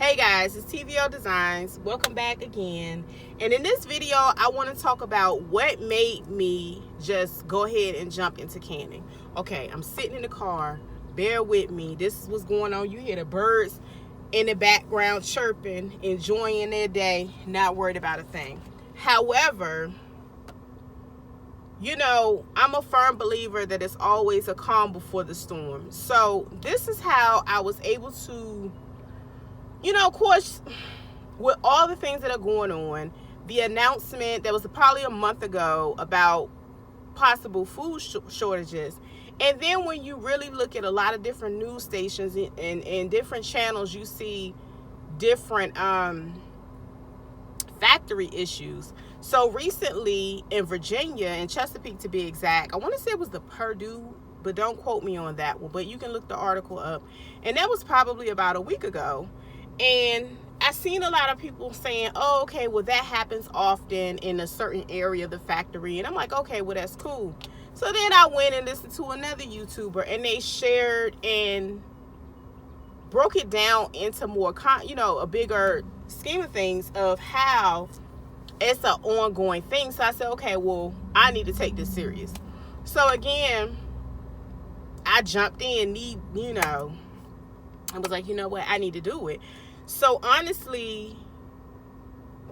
Hey guys, it's TVO Designs. Welcome back again. And in this video, I want to talk about what made me just go ahead and jump into canning. Okay, I'm sitting in the car. Bear with me. This is what's going on. You hear the birds in the background chirping, enjoying their day, not worried about a thing. However, I'm a firm believer that it's always a calm before the storm. So this is how I was able to, of course, with all the things that are going on, the announcement that was probably a month ago about possible food shortages. And then when you really look at a lot of different news stations and different channels, you see different factory issues. So recently in Virginia, in Chesapeake to be exact, I want to say it was the Purdue, but don't quote me on that one, but you can look the article up. And that was probably about a week ago. And I've seen a lot of people saying, oh, okay, well, that happens often in a certain area of the factory. And I'm like, okay, well, that's cool. So then I went and listened to another YouTuber, and they shared and broke it down into more, a bigger scheme of things of how it's an ongoing thing. So I said, okay, well, I need to take this serious. So again, I jumped in, I was like, you know what, I need to do it. So honestly,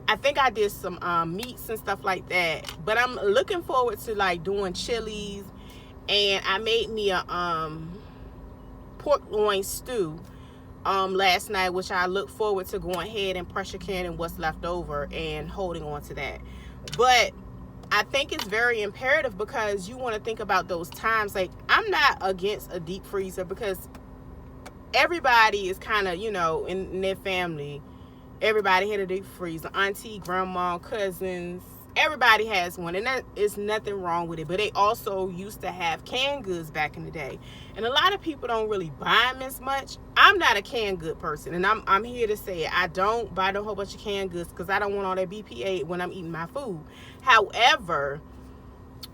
I think I did some meats and stuff like that, but I'm looking forward to like doing chilies, and I made me a pork loin stew last night, which I look forward to going ahead and pressure canning what's left over and holding on to that. But I think it's very imperative because you want to think about those times. Like, I'm not against a deep freezer because everybody is kind of, in their family, everybody had a deep freezer. Auntie, grandma, cousins, everybody has one, and that is nothing wrong with it. But they also used to have canned goods back in the day, and a lot of people don't really buy them as much. I'm not a canned good person, and I'm here to say it. I don't buy a whole bunch of canned goods because I don't want all that BPA when I'm eating my food. However,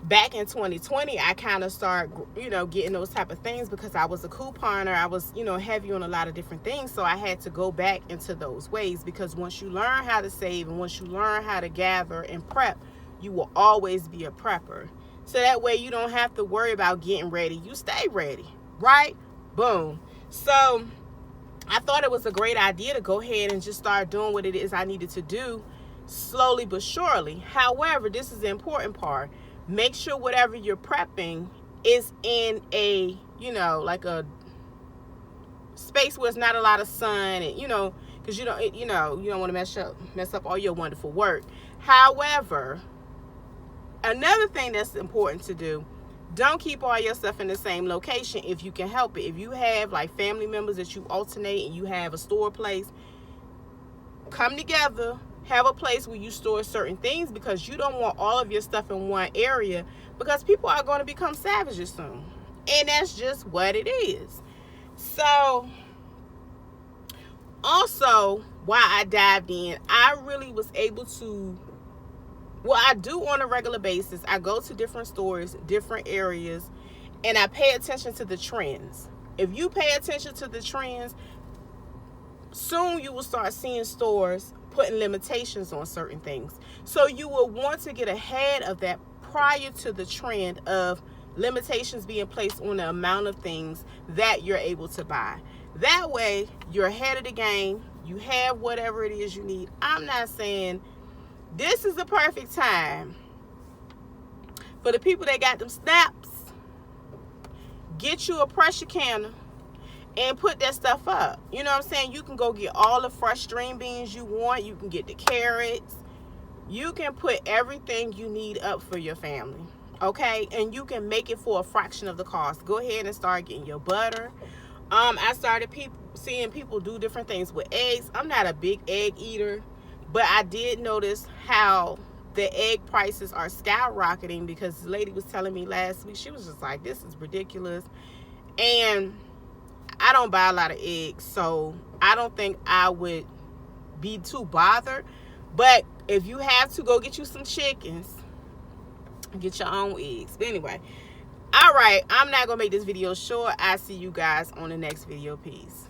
back in 2020, I kind of started, getting those type of things because I was a couponer. I was, heavy on a lot of different things. So I had to go back into those ways, because once you learn how to save and once you learn how to gather and prep, you will always be a prepper. So that way you don't have to worry about getting ready. You stay ready, right? Boom. So I thought it was a great idea to go ahead and just start doing what it is I needed to do, slowly but surely. However, this is the important part. Make sure whatever you're prepping is in a, like a space where it's not a lot of sun, and, because you don't want to mess up all your wonderful work. However, another thing that's important to do, don't keep all your stuff in the same location if you can help it. If you have like family members that you alternate and you have a store place, come together. Have a place where you store certain things, because you don't want all of your stuff in one area, because people are going to become savages soon. And that's just what it is. So, also, while I dived in, I really was able to, I do on a regular basis. I go to different stores, different areas, and I pay attention to the trends. If you pay attention to the trends, soon you will start seeing stores putting limitations on certain things. So you will want to get ahead of that prior to the trend of limitations being placed on the amount of things that you're able to buy. That way you're ahead of the game. You have whatever it is you need. I'm not saying this is the perfect time for the people that got them snaps. Get you a pressure canner and put that stuff up. You know what I'm saying? You can go get all the fresh string beans you want. You can get the carrots. You can put everything you need up for your family. Okay? And you can make it for a fraction of the cost. Go ahead and start getting your butter. I started seeing people do different things with eggs. I'm not a big egg eater, but I did notice how the egg prices are skyrocketing, because the lady was telling me last week, she was just like, this is ridiculous. And I don't buy a lot of eggs, so I don't think I would be too bothered. But if you have to, go get you some chickens, get your own eggs. But anyway, all right, I'm not going to make this video short. I'll see you guys on the next video. Peace.